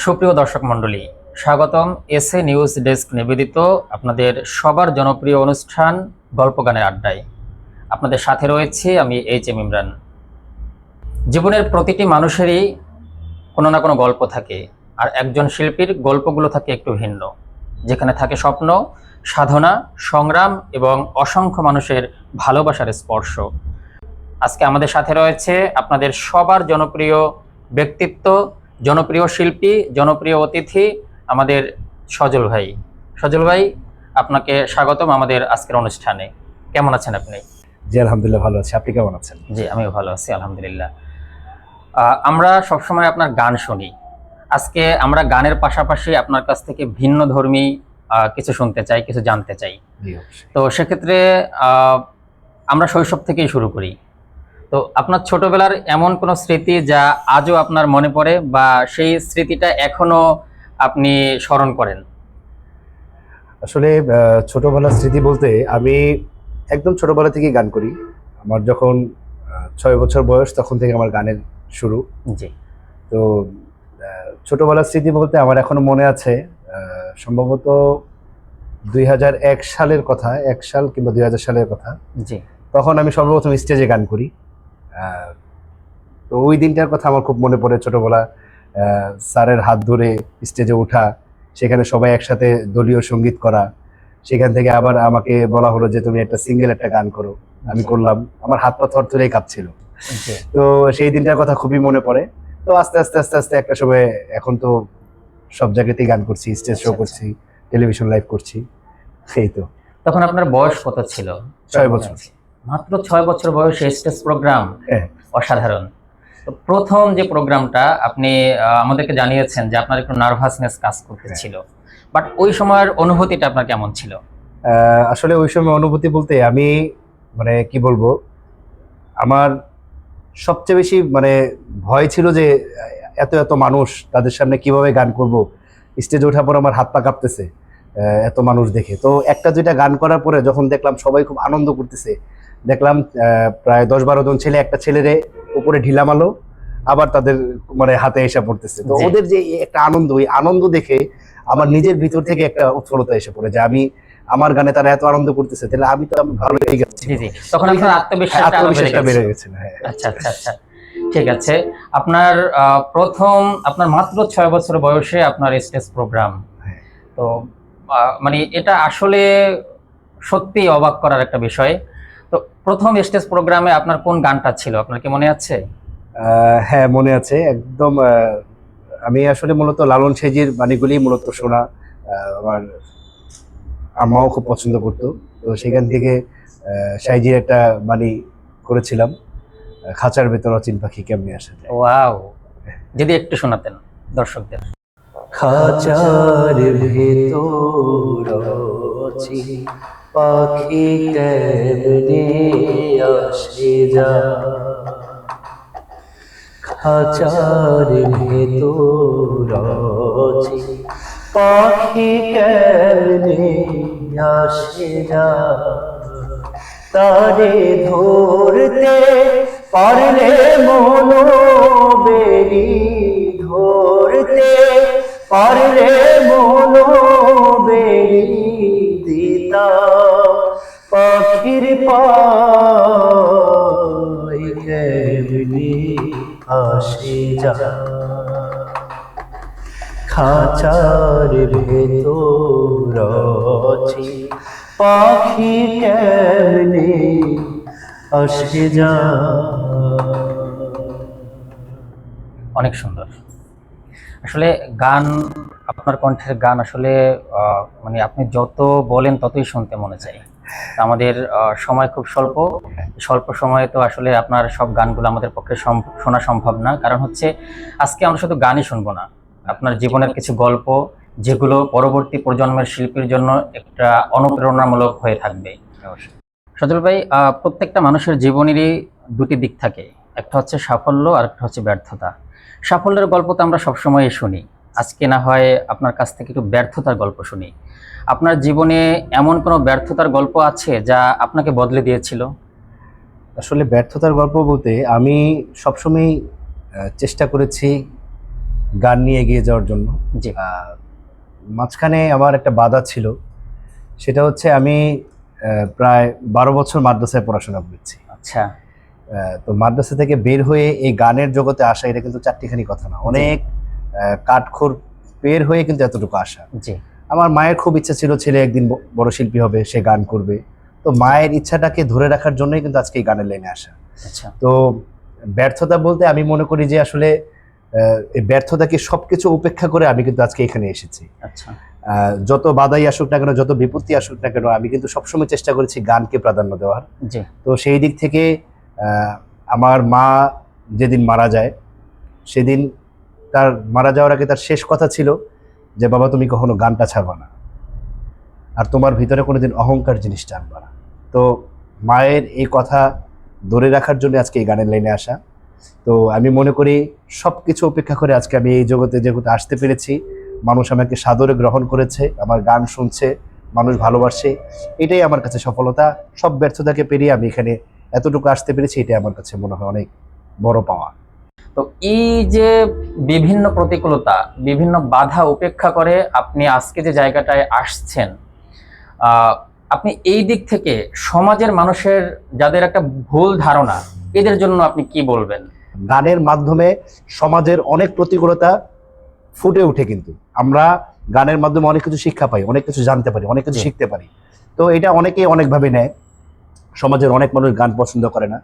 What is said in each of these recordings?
সুপ্রিয় দর্শক মণ্ডলী, স্বাগতম এসএ নিউজ ডেস্ক নিবেদিত আপনাদের সবার জনপ্রিয় অনুষ্ঠান গল্প গানের আড্ডায়। আপনাদের সাথে রয়েছে আমি এইচ.এম. ইমরান। জীবনের প্রতিটি মানুষেরই কোনো না কোনো গল্প থাকে, আর একজন শিল্পীর গল্পগুলো থাকে একটু ভিন্ন, যেখানে থাকে স্বপ্ন, সাধনা, সংগ্রাম এবং অসংখ্য মানুষের ভালোবাসার স্পর্শ। আজকে আমাদের সাথে রয়েছে আপনাদের সবার জনপ্রিয় ব্যক্তিত্ব, জনপ্রিয় শিল্পী, জনপ্রিয় অতিথি আমাদের সজল ভাই। সজল ভাই, আপনাকে স্বাগতম আমাদের আজকের অনুষ্ঠানে। কেমন আছেন আপনি? জি আলহামদুলিল্লাহ ভালো আছি, আপনি কেমন আছেন? জি আমিও ভালো আছি আলহামদুলিল্লাহ। আমরা সবসময় আপনার গান শুনি, আজকে আমরা গানের পাশাপাশি আপনার কাছ থেকে ভিন্ন ধর্মী কিছু শুনতে চাই, কিছু জানতে চাই। তো সেক্ষেত্রে আমরা শৈশব থেকেই শুরু করি। তো আপনার ছোটবেলার এমন কোনো স্মৃতি যা আজও আপনার মনে পড়ে বা সেই স্মৃতিটা এখনো আপনি স্মরণ করেন? আসলে ছোটবেলার স্মৃতি বলতে আমি একদম ছোটবেলা থেকেই গান করি। আমার যখন 6 বছর বয়স তখন থেকে আমার গানের শুরু। জি। তো ছোটবেলার স্মৃতি বলতে আমার এখনো মনে আছে, সম্ভবত 2001 সালের কথা, 1 সাল কিংবা 2000 সালের কথা। জি। তখন আমি সর্বপ্রথম স্টেজে গান করি। তো ওই দিনটার কথা আমার খুব মনে পড়ে। ছোটবেলা স্যারের হাত ধরে স্টেজে ওঠা, সেখানে সবাই একসাথে দলীয় সঙ্গীত করা, সেখান থেকে আবার আমাকে বলা হলো যে তুমি একটা সিঙ্গেল একটা গান করো। আমি করলাম, আমার হাত পা থরথরেই কাঁপছিল। তো সেই দিনটার কথা খুবই মনে পড়ে। তো আস্তে আস্তে আস্তে আস্তে একটা সময় এখন তো সব জায়গাতেই গান করছি, স্টেজ শো করছি, টেলিভিশন লাইভ করছি। সেই তো। তখন আপনার বয়স কত ছিল? 6 বছর। মাত্র 6 বছর বয়সে স্টেজ প্রোগ্রাম, হ্যাঁ। অসাধারণ। তো প্রথম যে প্রোগ্রামটা আপনি আমাদেরকে জানিয়েছেন যে আপনার একটু নার্ভাসনেস কাজ করতেছিল, বাট ওই সময়ের অনুভূতিটা আপনার কেমন ছিল? আসলে ওই সময় অনুভূতি বলতে আমি মানে কি বলবো, আমার সবচেয়ে বেশি মানে ভয় ছিল যে এত এত মানুষ, তাদের সামনে কিভাবে গান করব। স্টেজে ওঠার পর আমার হাত পা কাঁপতেছে এত মানুষ দেখে। তো একটা দুইটা গান করার পরে যখন দেখলাম সবাই খুব আনন্দ করতেছে, দেখলাম প্রায় 10-12 জন ছেলে একটা ছেলেরে উপরে ঢিলা মারলো, আবার তাদের মানে হাতে এসে পড়তেছে। তো ওদের যে একটা আনন্দ, ওই আনন্দ দেখে আমার নিজের ভিতর থেকে একটা উৎফুল্লতা এসে পড়ে যে আমি আমার গানে তারা এত আনন্দ করতেছে, তাহলে আমি তো ভালো হয়ে গেছি। জি জি, তখন আপনার আত্মবিশ্বাসটা বেড়ে গেছে। হ্যাঁ। আচ্ছা আচ্ছা আচ্ছা, ঠিক আছে। আপনার প্রথম আপনার মাত্র 6 বছর বয়সে আপনার স্টেজ প্রোগ্রাম, তো মানে এটা আসলে সত্যি অবাক করার একটা বিষয়। তো প্রথম স্টেজ প্রোগ্রামে আপনার কোন গানটা ছিল, আপনার কি মনে আছে? হ্যাঁ মনে আছে একদম। আমি আসলে মূলত লালন সাইজির বাণীগুলি মূলত শোনা, আমার আম্মাও খুব পছন্দ করতো। তো সেখান থেকে সাইজির একটা বাণী করেছিলাম, খাঁচার ভেতর অচিন পাখি কেমনে আসা যায়। ওয়াও, যদি একটু শোনাতেন দর্শকদের। খাঁচার ভেতর অচিন পাখি কেমনে আসে যায়, খাঁচার ভেতর অচিন পাখি কেমনে আসে যায়, তারে ধরতে পারলে মনো বেরি, ধরতে পারলে মনো বেরি দিতা পাখির পাই কেমনি আসে যায়, খাঁচার ভেতর অচিন পাখি কেমনে আসে যায়। অনেক সুন্দর। আসলে গান, আপনার কণ্ঠের গান আসলে মানে আপনি যত বলেন ততই শুনতে মনে চায়। আমাদের সময় খুব স্বল্প, স্বল্প সময়ে তো আসলে আপনার সব গানগুলো আমাদের পক্ষে শোনা সম্ভব না। কারণ হচ্ছে আজকে আমরা শুধু গানই শুনবো না, আপনার জীবনের কিছু গল্প যেগুলো পরবর্তী প্রজন্মের শিল্পীর জন্য একটা অনুপ্রেরণামূলক হয়ে থাকবে। সজল ভাই, প্রত্যেকটা মানুষের জীবনেরই দুটি দিক থাকে, একটা হচ্ছে সাফল্য আর একটা হচ্ছে ব্যর্থতা। সাফল্যের গল্প তো আমরা সবসময়ই শুনি, আজকে না হয় আপনার কাছ থেকে একটু ব্যর্থতার গল্প শুনি। আপনার জীবনে এমন কোনো ব্যর্থতার গল্প আছে যা আপনাকে বদলে দিয়েছিল? আসলে ব্যর্থতার গল্প বলতে আমি সবসময় চেষ্টা করেছি গান নিয়ে এগিয়ে যাওয়ার জন্য। জি। মাঝখানে আমার একটা বাধা ছিল, সেটা হচ্ছে আমি প্রায় 12 বছর মাদ্রাসায় পড়াশোনা করেছি। আচ্ছা। তো মাদ্রাসা থেকে বের হয়ে এই গানের জগতে আসা এটা কিন্তু চারটিখানি কথা না, অনেক কাঠখড় বের হয়ে কিন্তু এতটুকু আসা। জি। আমার মায়ের খুব ইচ্ছা ছিল ছেলে একদিন বড় শিল্পী হবে, সে গান করবে। তো মায়ের ইচ্ছাটাকে ধরে রাখার জন্যই কিন্তু আজকে এই গানের লাইনে আসা। আচ্ছা। তো ব্যর্থতা বলতে আমি মনে করি যে আসলে এই ব্যর্থতাকে সবকিছু উপেক্ষা করে আমি কিন্তু আজকে এখানে এসেছি। আচ্ছা। যত বাধাই আসুক না কেন, যত বিপত্তি আসুক না কেন, আমি কিন্তু সবসময় চেষ্টা করেছি গানকে প্রাধান্য দেওয়ার। জি। তো সেই দিক থেকে আমার মা যেদিন মারা যায়, সেদিন তার মারা যাওয়ার আগে তার শেষ কথা ছিল যে বাবা তুমি কখনো গানটা ছাড়বা না, আর তোমার ভিতরে কোনোদিন অহংকার জিনিসটা আনবা না। তো মায়ের এই কথা ধরে রাখার জন্য আজকে এই গানের লাইনে আসা। তো আমি মনে করি সব কিছু উপেক্ষা করে আজকে আমি এই জগতে যেহেতু আসতে পেরেছি, মানুষ আমাকে সাদরে গ্রহণ করেছে, আমার গান শুনছে, মানুষ ভালোবাসে, এটাই আমার কাছে সফলতা। সব ব্যর্থতাকে পেরিয়ে আমি এখানে এতটুকু আসতে পেরেছি, এটাই আমার কাছে মনে হয় অনেক বড় পাওয়া। তো এই যে বিভিন্ন প্রতিকূলতা, বিভিন্ন বাধা উপেক্ষা করে আপনি আজকে যে জায়গাটায় আসছেন, আপনি এই দিক থেকে সমাজের মানুষের যাদের একটা ভুল ধারণা, এদের জন্য আপনি কি বলবেন? গানের মাধ্যমে সমাজের অনেক প্রতিকূলতা ফুটে উঠে, কিন্তু আমরা গানের মাধ্যমে অনেক কিছু শিক্ষা পাই, অনেক কিছু জানতে পারি, অনেক কিছু শিখতে পারি। তো এটা অনেকেই অনেকভাবে নেয়। সমাজের অনেক মানুষ গান পছন্দ করে না।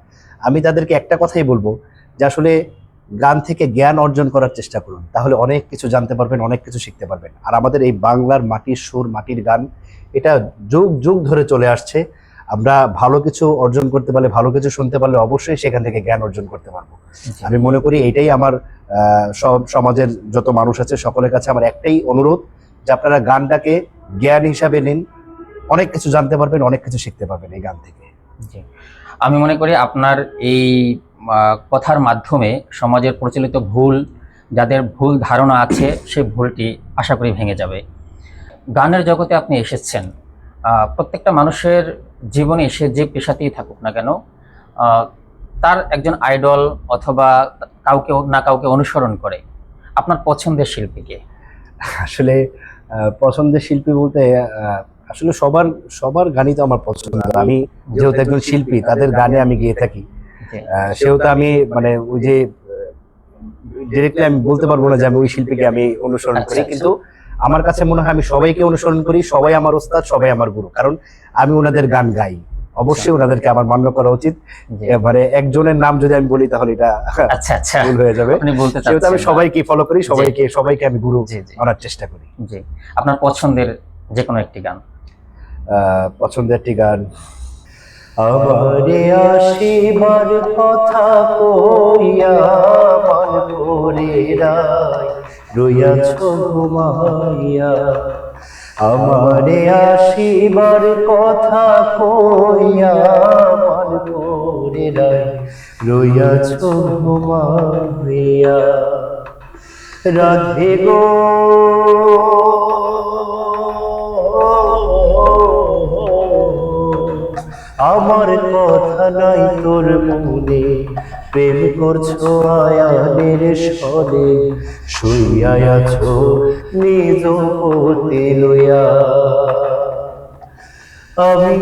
আমি তাদেরকে একটা কথাই বলবো যে আসলে গান থেকে জ্ঞান অর্জন করার চেষ্টা করুন, তাহলে অনেক কিছু জানতে পারবেন, অনেক কিছু শিখতে পারবেন। আর আমাদের এই বাংলার মাটির সুর, মাটির গান, এটা যুগ যুগ ধরে চলে আসছে। আমরা ভালো কিছু অর্জন করতে পারলে, ভালো কিছু শুনতে পারলে অবশ্যই সেখান থেকে জ্ঞান অর্জন করতে পারবো। আমি মনে করি এটাই আমার সব সমাজের যত মানুষ আছে সকলের কাছে আমার একটাই অনুরোধ যে আপনারা গানটাকে জ্ঞান হিসাবে নিন, অনেক কিছু জানতে পারবেন, অনেক কিছু শিখতে পারবেন এই গান থেকে। জি। আমি মনে করি আপনার এই কথার মাধ্যমে সমাজের প্রচলিত ভুল, যাদের ভুল ধারণা আছে, সেই ভুলটি আশা করি ভেঙে যাবে। গানের জগতে আপনি এসেছেন, প্রত্যেকটা মানুষের জীবনে সে যে পেশাতেই থাকুক না কেন, তার একজন আইডল অথবা কাউকে না কাউকে অনুসরণ করে। আপনার পছন্দের শিল্পীকে? আসলে পছন্দের শিল্পী বলতে আসলে সবার সবার গানই তো আমার পছন্দ। আমি যেহেতু একজন শিল্পী, তাদের গানে আমি গিয়ে থাকি, সেহেতু আমি মানে ওই যে ডিরেক্টলি আমি বলতে পারবো না যে আমি ওই শিল্পীকে আমি অনুসরণ করি, কিন্তু আমার কাছে মনে হয় আমি সবাইকে অনুসরণ করি, সবাই আমার ওস্তাদ, সবাই আমার গুরু, কারণ আমি ওনাদের গান গাই। অবশ্যই ওনাদেরকে আমার মান্য করা উচিত। এবারে একজনের নাম যদি আমি বলি তাহলে এটা ভুল হয়ে যাবে। সেহেতু আমি সবাইকে ফলো করি, সবাইকে আমি গুরু মানার চেষ্টা করি। জি। আপনার পছন্দের যে কোনো একটি গান? পছন্দের একটি গান, আমারে আসিবার কথা কইয়া মন করে রায় রইয়াছ ঘুমাইয়া। আমারে আসিবার কথা কইয়া মন করে রায় রইয়াছ ঘুমাইয়া। রাধে গো আমার কথা নাই তোর মনে, প্রেম করছো আয়ানের সনে, শুইয়া আছো নিজ পতি লইয়া। আমি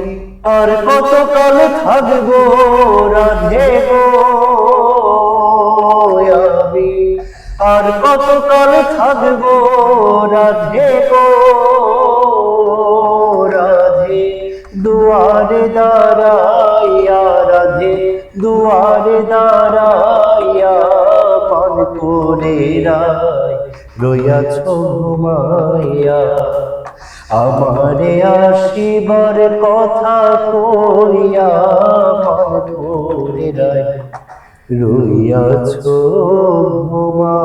আর কতকাল থাকবো রাধে গো, আমি আর কতকাল থাকবো রাধে গো। রাধে দুয়ারে দাঁড়াইয়া, রাধে দুয়ারে দাঁড়াইয়া পান করে রায় রইয়াছ ঘুমাইয়া। আমারে আসিবার কথা কইয়া পান করে রায় রইয়াছ ঘুমাইয়া।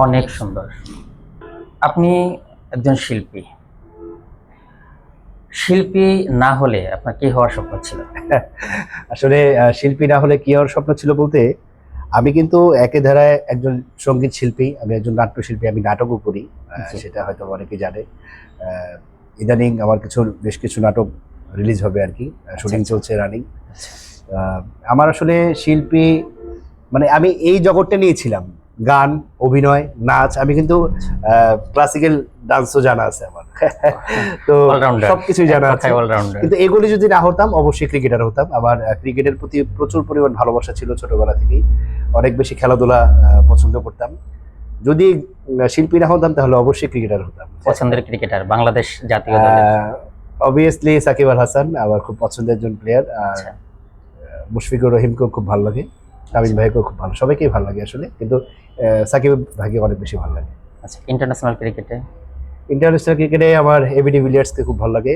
অনেক সুন্দর। আপনি একজন শিল্পী, শিল্পী না হলে আপনার কি হওয়ার স্বপ্ন ছিল? আসলে শিল্পী না হলে কি হওয়ার স্বপ্ন ছিল বলতে, আমি কিন্তু একই ধারায় একজন সঙ্গীত শিল্পী, আমি একজন নাট্যশিল্পী, আমি নাটকও করি, সেটা হয়তো অনেকেই জানে। ইদানিং আমার বেশ কিছু নাটক রিলিজ হবে আর কি, শুটিং চলছে, রানিং। আমার আসলে শিল্পী মানে আমি এই জগৎটা নিয়েছিলাম, গান, অভিনয়, নাচ। আমি কিন্তু ক্লাসিক্যাল ডান্সও জানা আছে আমার, তো সবকিছুই জানা আছে। কিন্তু এগুলি যদি না হতাম অবশ্যই ক্রিকেটার হতাম। আমার ক্রিকেটের প্রতি প্রচুর পরিমাণ ভালোবাসা ছিল ছোটবেলা থেকেই, অনেক বেশি খেলাধুলা পছন্দ করতাম। যদি শিল্পী না হতাম তাহলে অবশ্যই ক্রিকেটার হতাম। পছন্দের ক্রিকেটার বাংলাদেশ জাতীয় দলের? অবভিয়াসলি সাকিব আল হাসান আমার খুব পছন্দের একজন প্লেয়ার। আর মুশফিকুর রহিমকেও খুব ভালো লাগে, তামিম ভাইকেও খুব ভালো, সবাইকেই ভালো লাগে আসলে, কিন্তু সাকিব ভাইকে অনেক বেশি ভালো লাগে। আচ্ছা, ইন্টারন্যাশনাল ক্রিকেটে আমার এবি ডিভিলিয়ার্সকে খুব ভালো লাগে।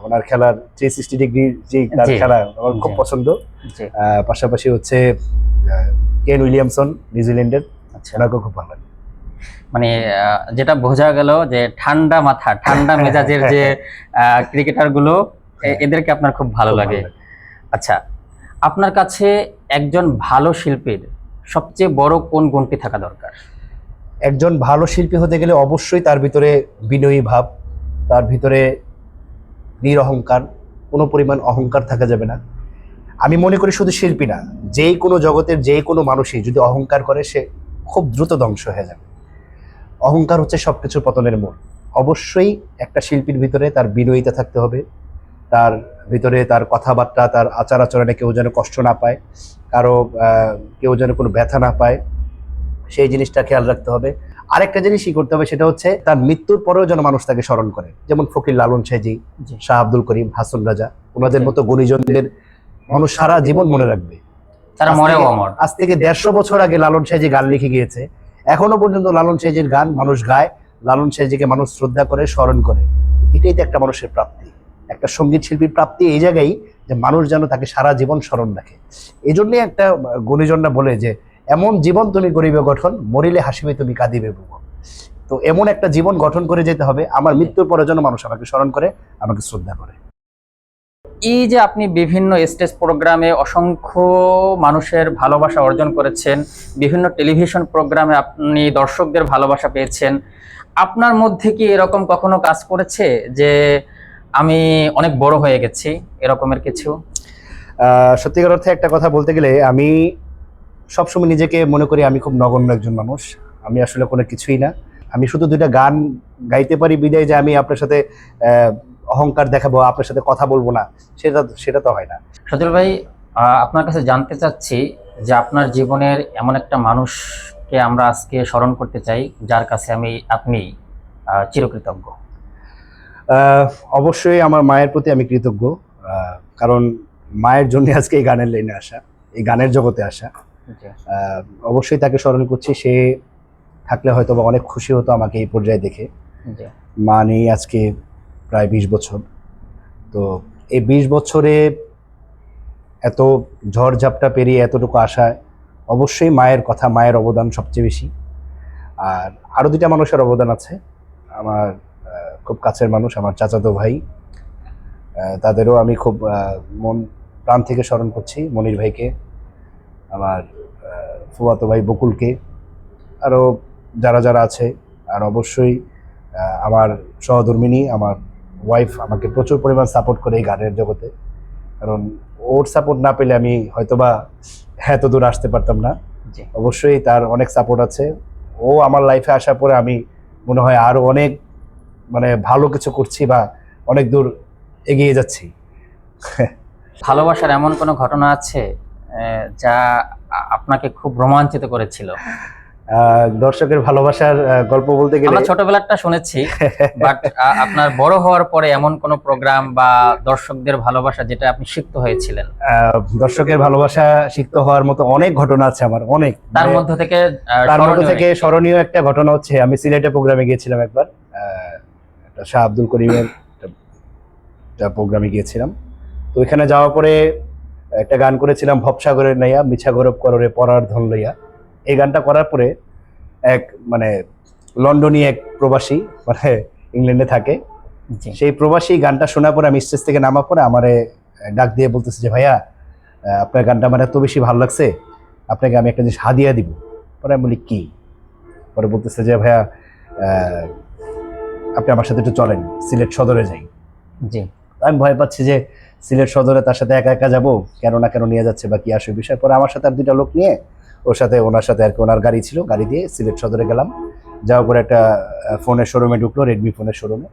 ওনার খেলার 360 ডিগ্রি যে তার খেলা আমার খুব পছন্দ। পাশাপাশি হচ্ছে কেন উইলিয়ামসন, নিউজিল্যান্ডের, ওনাকেও খুব ভালো লাগে। মানে যেটা বোঝা গেল যে ঠান্ডা মাথা, ঠান্ডা মেজাজের যে ক্রিকেটার গুলো, এদেরকে আপনার খুব ভালো লাগে। আচ্ছা, আপনার কাছে একজন ভালো শিল্পীর সবচেয়ে বড় কোন গুণটি থাকা দরকার? একজন ভালো শিল্পী হতে গেলে অবশ্যই তার ভিতরে বিনয়ী ভাব, তার ভিতরে নিরহংকার, কোনো পরিমাণ অহংকার থাকা যাবে না। আমি মনে করি শুধু শিল্পী না, যেই কোনো জগতের যে কোনো মানুষই যদি অহংকার করে সে খুব দ্রুত ধ্বংস হয়ে যাবে। অহংকার হচ্ছে সবকিছুর পতনের মূল। অবশ্যই একটা শিল্পীর ভিতরে তার বিনয়িতা থাকতে হবে, তার ভিতরে তার কথাবার্তা, তার আচার আচরণে কেউ যেন কষ্ট না পায়, কারো কেউ যেন কোনো ব্যথা না পায়, সেই জিনিসটা খেয়াল রাখতে হবে। আরেকটা জিনিসই করতে হবে, সেটা হচ্ছে তার মৃত্যুর পরেও যেন মানুষ তাকে স্মরণ করে। যেমন ফকির লালন সাইজি, শাহ আব্দুল করিম, হাসন রাজা, ওনাদের মতো গুণীজনদের মানুষ সারা জীবন মনে রাখবে। তারা মরেও অমর। আজ থেকে 150 বছর আগে লালন সাইজি গান লিখে গিয়েছে, এখনো পর্যন্ত লালন সাইজির গান মানুষ গায়, লালন সাইজিকে মানুষ শ্রদ্ধা করে, স্মরণ করে। এটাই তো একটা মানুষের প্রাপ্তি, একটা সঙ্গীত শিল্পীর প্রাপ্তি এই জায়গায় যে মানুষ যেন তাকে সারা জীবন স্মরণ রাখে। এই জন্যই একটা গুণীজনরা বলে যে এমন জীবন তুমি করিবে গঠন, মরিলে হাসিবে তুমি কাঁদিবে ভুবন। তো এমন একটা জীবন গঠন করে যেতে হবে আমার মৃত্যুর পরে যেন মানুষ আমাকে স্মরণ করে, আমাকে শ্রদ্ধা করে। এই যে আপনি বিভিন্ন স্টেজ প্রোগ্রামে অসংখ্য মানুষের ভালোবাসা অর্জন করেছেন, বিভিন্ন টেলিভিশন প্রোগ্রামে আপনি দর্শকদের ভালোবাসা পেয়েছেন, আপনার মধ্যে কি এরকম কখনো কাজ করেছে যে আমি অনেক বড় হয়ে গেছি, এরকমের কিছু? সত্যিকার অর্থে একটা কথা বলতে গেলে আমি সবসময় নিজেকে মনে করি আমি খুব নগণ্য একজন মানুষ। আমি আসলে কোনো কিছুই না। আমি শুধু 2টা গান গাইতে পারি বিদায় যে আমি আপনার সাথে অহংকার দেখাবো, আপনার সাথে কথা বলবো না, সেটা তো হয় না। সজল ভাই, আপনার কাছে জানতে চাচ্ছি যে আপনার জীবনের এমন একটা মানুষকে আমরা আজকে স্মরণ করতে চাই যার কাছে আপনি চিরকৃতজ্ঞ। অবশ্যই আমার মায়ের প্রতি আমি কৃতজ্ঞ, কারণ মায়ের জন্য আজকে এই গানের লাইনে আসা, এই গানের জগতে আসা। অবশ্যই তাকে স্মরণ করছি, সে থাকলে হয়তো বা অনেক খুশি হতো আমাকে এই পর্যায়ে দেখে। মা নেই আজকে প্রায় 20 বছর। তো এই 20 বছরে এত ঝড়ঝাপটা পেরিয়ে এতটুকু আসায় অবশ্যই মায়ের কথা, মায়ের অবদান সবচেয়ে বেশি। আর আরও 2টা মানুষের অবদান আছে, আমার খুব কাছের মানুষ, আমার চাচাতো ভাই, তাদেরও আমি খুব মন প্রাণ থেকে স্মরণ করছি। মনির ভাইকে, আমার ফুফাতো ভাই বকুলকে, আরও যারা যারা আছে। আর অবশ্যই আমার সহধর্মিনী, আমার ওয়াইফ আমাকে প্রচুর পরিমাণ সাপোর্ট করে এই গানের জগতে, কারণ ওর সাপোর্ট না পেলে আমি হয়তোবা এত দূর আসতে পারতাম না। অবশ্যই তার অনেক সাপোর্ট আছে। ও আমার লাইফে আসার পরে আমি মনে হয় আরও অনেক ভালো কিছু করছি বা অনেক দূর এগিয়ে যাচ্ছি। ভালোবাসার এমন কোনো ঘটনা আছে যা আপনাকে খুব রোমাঞ্চিত করেছিল? দর্শকের ভালোবাসার গল্প বলতে গেলে আমরা ছোটবেলাটা শুনেছি, বাট আপনার বড় হওয়ার পরে এমন কোন প্রোগ্রাম বা দর্শকদের ভালোবাসা যেটা আপনি সিক্ত হয়েছিলেন? দর্শকের ভালোবাসা সিক্ত হওয়ার মতো অনেক ঘটনা আছে আমার, অনেক। তার মধ্য থেকে স্মরণীয় একটা ঘটনা হচ্ছে আমি সিলেটে প্রোগ্রামে গিয়েছিলাম একবার, একটা শাহ আব্দুল করিমের একটা প্রোগ্রামে গিয়েছিলাম। তো ওইখানে যাওয়ার পরে একটা গান করেছিলাম, ভবসাগরের নাইয়া মিছা গৌরব কররে পরার ধন লইয়া। এই গানটা করার পরে এক লন্ডনী এক প্রবাসী, ইংল্যান্ডে থাকে, সেই প্রবাসী গানটা শোনার পরে আমি স্টেজ থেকে নামার পরে আমারে ডাক দিয়ে বলতেছে যে ভাইয়া আপনার গানটা আমার এত বেশি ভালো লাগছে, আপনাকে আমি একটা জিনিস হাদিয়া দিব। পরে আমি বলি কি? পরে বলতেছে যে ভাইয়া আপনি আমার সাথে একটু চলেন, সিলেট সদরে যাই। জি আমি ভয় পাচ্ছি যে সিলেট সদরে তার সাথে একা একা যাবো, কেন না কেন নিয়ে যাচ্ছে বা কি আসে বিষয়। পরে আমার সাথে আর দুইটা লোক নিয়ে ওনার সাথে আর কি, ওনার গাড়ি ছিল, গাড়ি দিয়ে সিলেট সদরে গেলাম। যাওয়ার পরে একটা ফোনের শোরুমে ঢুকলো, রেডমি ফোনের শোরুমে।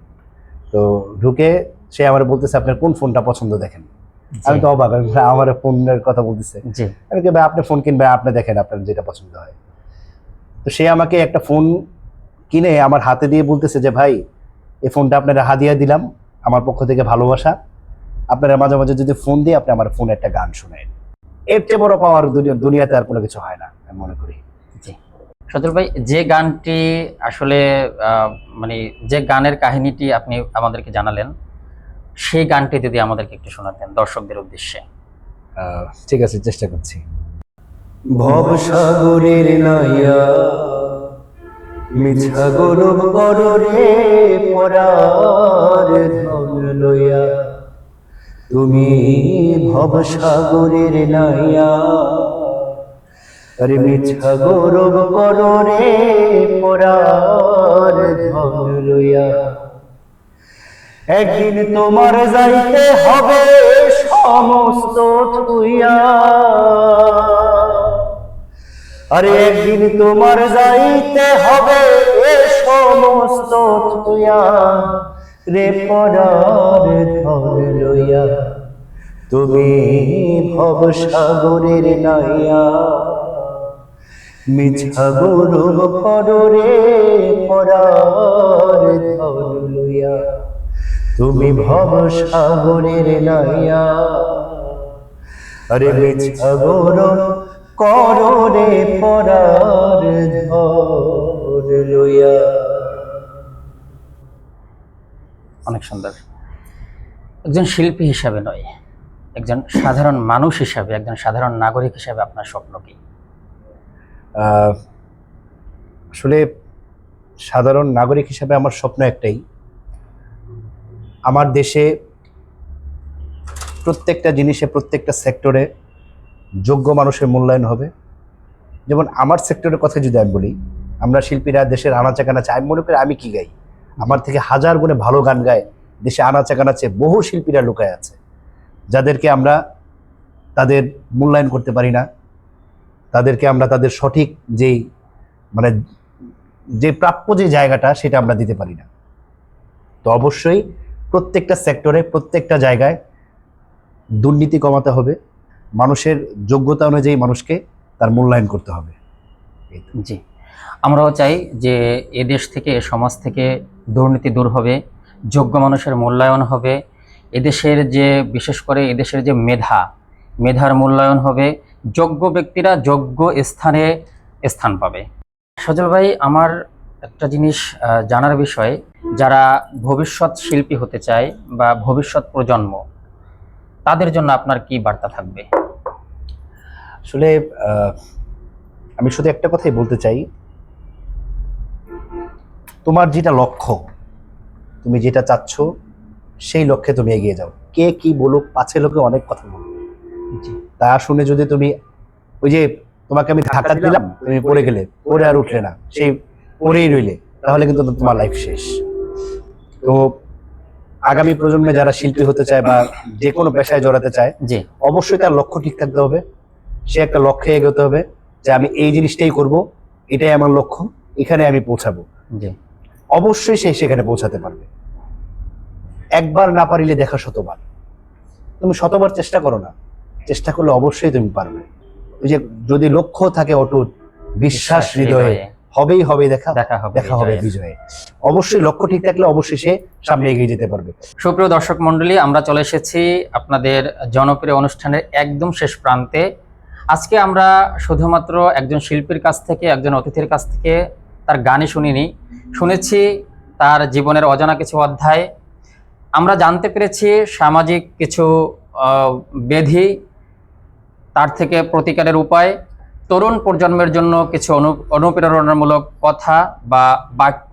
তো ঢুকে সে আমার বলতেছে আপনার কোন ফোনটা পছন্দ দেখেন। আমি তো অবাক, আমার ফোনের কথা বলতেছে। জি আমি কি ভাই আপনি ফোন কিনবেন, আপনি দেখেন আপনার যেটা পছন্দ হয়। তো সে আমাকে একটা ফোন কিনে আমার হাতে দিয়ে বলতেছে যে ভাই এই ফোনটা আপনারা হাদিয়া দিলাম, আমার পক্ষ থেকে ভালোবাসা। আপনারা মাঝে মাঝে যদি ফোন দিয়ে আপনি আমার ফোনে একটা গান শোনেন, এর চেয়ে বড় পাওয়ার দুনিয়াতে আর কোনো কিছু হয় না আমি মনে করি। জি সজল ভাই, যে গানটি আসলে মানে যে গানের কাহিনীটি আপনি আমাদেরকে জানালেন, সেই গানটি যদি আমাদেরকে একটু শোনাতেন দর্শকদের উদ্দেশ্যে। ঠিক আছে, চেষ্টা করছি। ভবসাগরের নাইয়া মিছা গৌরব কররে পরার ধন লইয়া, তুমি ভবসাগরের নাইয়া আরে মিছা গৌরব কররে পরার ধন লইয়া। একদিন তোমার যাইতে হবে সমস্ত থুইয়া, আরে একদিন তোমার যাইতে হবে সমস্ত থুইয়া রে পরার ধন লইয়া। তুমি ভবসাগরের নাইয়া মিছা গৌরব কররে পরার ধন লইয়া। তুমি ভবসাগরের নাইয়া আরে মিছা গৌরব কররে পরার ধন লইয়া। অনেক সুন্দর। একজন শিল্পী হিসাবে নয়, একজন সাধারণ মানুষ হিসাবে, একজন সাধারণ নাগরিক হিসাবে আপনার স্বপ্ন কি? আসলে সাধারণ নাগরিক হিসাবে আমার স্বপ্ন একটাই, আমার দেশে প্রত্যেকটা জিনিসে প্রত্যেকটা সেক্টরে যোগ্য মানুষের মূল্যায়ন হবে। যেমন আমার সেক্টরের কথা যদি আমি বলি, আমরা শিল্পীরা দেশের আনাচে কানাচে, আমি মনে করি আমি কি গাই, আমার থেকে হাজার গুণে ভালো গান গায় দেশে আনাচে কানাচে বহু শিল্পীরা লুকায় আছে, যাদেরকে আমরা তাদের মূল্যায়ন করতে পারি না, তাদেরকে আমরা তাদের সঠিক যেই মানে যে প্রাপ্য যে জায়গাটা সেটা আমরা দিতে পারি না। তো অবশ্যই প্রত্যেকটা সেক্টরে প্রত্যেকটা জায়গায় দুর্নীতি কমাতে হবে, মানুষের যোগ্যতা অনুযায়ী মানুষকে তার মূল্যায়ন করতে হবে। জি, আমরাও চাই যে এদেশ থেকে, সমাজ থেকে দুর্নীতি দূর হবে, যোগ্য মানুষের মূল্যায়ন হবে, এদেশের যে বিশেষ করে এদেশের যে মেধার মূল্যায়ন হবে, যোগ্য ব্যক্তিরা যোগ্য স্থানে স্থান পাবে। সজল ভাই, আমার একটা জিনিস জানার বিষয়, যারা ভবিষ্যৎ শিল্পী হতে চায় বা ভবিষ্যৎ প্রজন্ম, তাদের জন্য আপনার কি বার্তা থাকবে? আসলে আমি শুধু একটা কথাই বলতে চাই, তোমার যেটা লক্ষ্য, তুমি যেটা চাচ্ছ সেই লক্ষ্যে তুমি এগিয়ে যাও। কে কি বলুক, পাছে লোকে অনেক কথা বলুক, তা শুনে যদি তুমি ওই যে তোমাকে আমি ধাক্কা দিলাম, তুমি পড়ে গেলে, পড়ে আর উঠলে না, সেই পড়েই রইলে, তাহলে কিন্তু তোমার লাইফ শেষ। তো আগামী প্রজন্মে যারা শিল্পী হতে চায় বা যে কোনো পেশায় জড়াতে চায়, জি, অবশ্যই তার লক্ষ্য ঠিক থাকতে হবে, সে একটা লক্ষ্যে এগোতে হবে যে আমি এই জিনিসটাই করব, এটাই আমার লক্ষ্য, এখানে আমি পৌঁছাবো। জি, অবশ্যই সে সেখানে পৌঁছাতে পারবে। একবার না পারিলে দেখা শতবার, তুমি শতবার চেষ্টা করো না, চেষ্টা করলে অবশ্যই তুমি পারবে। ওই যে যদি লক্ষ্য থাকে অটুট, বিশ্বাস হৃদয়ে, হবেই হবে দেখা হবে বিজয়ে। অবশ্যই লক্ষ্য ঠিক থাকলে অবশ্যই সে সামনে এগিয়ে যেতে পারবে। সুপ্রিয় দর্শক মণ্ডলী, আমরা চলে এসেছি আপনাদের জনপ্রিয় অনুষ্ঠানের একদম শেষ প্রান্তে। আজকে আমরা শুধুমাত্র একজন শিল্পীর কাছ থেকে, একজন অতিথির কাছ থেকে তার গানই শুনেছি তার জীবনের অজানা কিছু অধ্যায়। আমরা জানতে পেরেছি সামাজিক কিছু ব্যাধি, তার থেকে প্রতিকারের উপায়, তরুণ প্রজন্মের জন্য কিছু অনুপ্রেরণামূলক কথা বা বাক্য।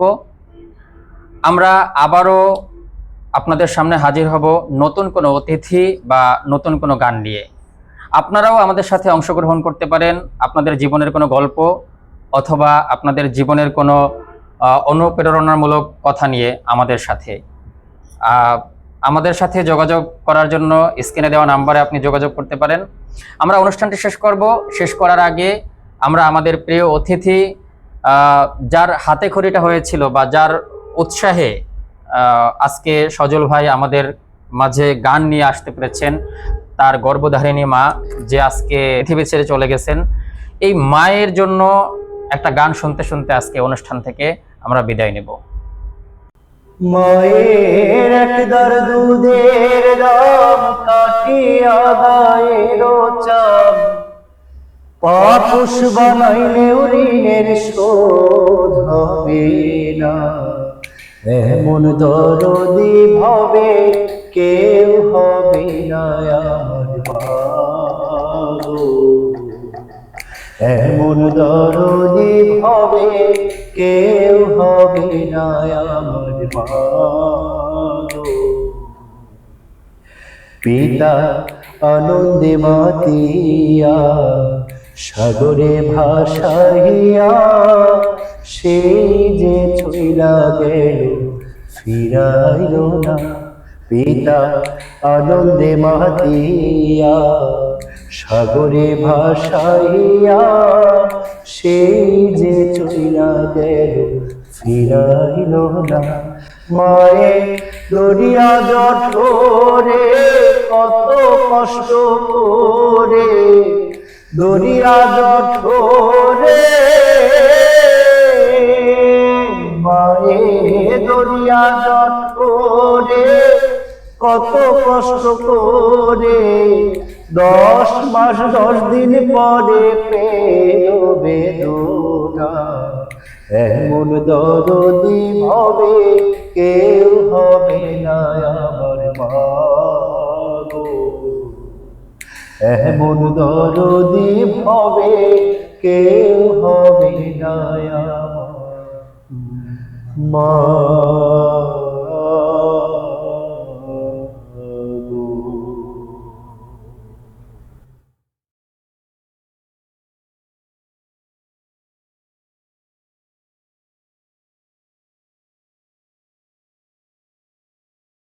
আমরা আবারও আপনাদের সামনে হাজির হব নতুন কোনো অতিথি বা নতুন কোনো গান নিয়ে। আপনারাও আমাদের সাথে অংশগ্রহণ করতে পারেন আপনাদের জীবনের কোনো গল্প অথবা আপনাদের জীবনের কোনো অনুপ্রেরণামূলক কথা নিয়ে আমাদের সাথে যোগাযোগ করার জন্য স্ক্রিনে দেওয়া নাম্বারে আপনি যোগাযোগ করতে পারেন। আমরা অনুষ্ঠানটি শেষ করার আগে আমরা আমাদের প্রিয় অতিথি যার হাতে খড়িটা হয়েছিল বা যার উৎসাহে আজকে সজল ভাই আমাদের মাঝে গান নিয়ে আসতে পেরেছেন, তার গর্ভধারিণী মা যে আজকে পৃথিবী ছেড়ে চলে গেছেন, এই মায়ের জন্য একটা গান শুনতে শুনতে আজকে অনুষ্ঠান থেকে আমরা বিদায় নেব। মায়ের একদার দুধের দাম কাটিয়া গায়ের চাপ, পাপুষ বানাইলেও ঋণের শোধ হবে না। এমন দরদি ভাবে কেউ হবে না আমার মা গো। এমন দরদি ভাবে কেউ হবে না আমার মা গো। পিতা আনন্দে মাতিয়া সাগরে ভাসাইয়া, সেই যে চইলা গেল ফিরাইল না। পিতা আনন্দে মাতিয়া সাগরে ভাসাইয়া, সেই যে চইলা গেল ফিরাইল না। মায়ে দরিয়া জঠরে কত কষ্ট করে, দরিয়া জঠরে মায়ে দরিয়া জঠরে কত কষ্ট করে 10 মাস 10 দিন পরে পেল বেদনা। এমন দরদি হবে কেউ হবে না আমার মা গো। এমন দরদি হবে কেউ হবে না আমার মা।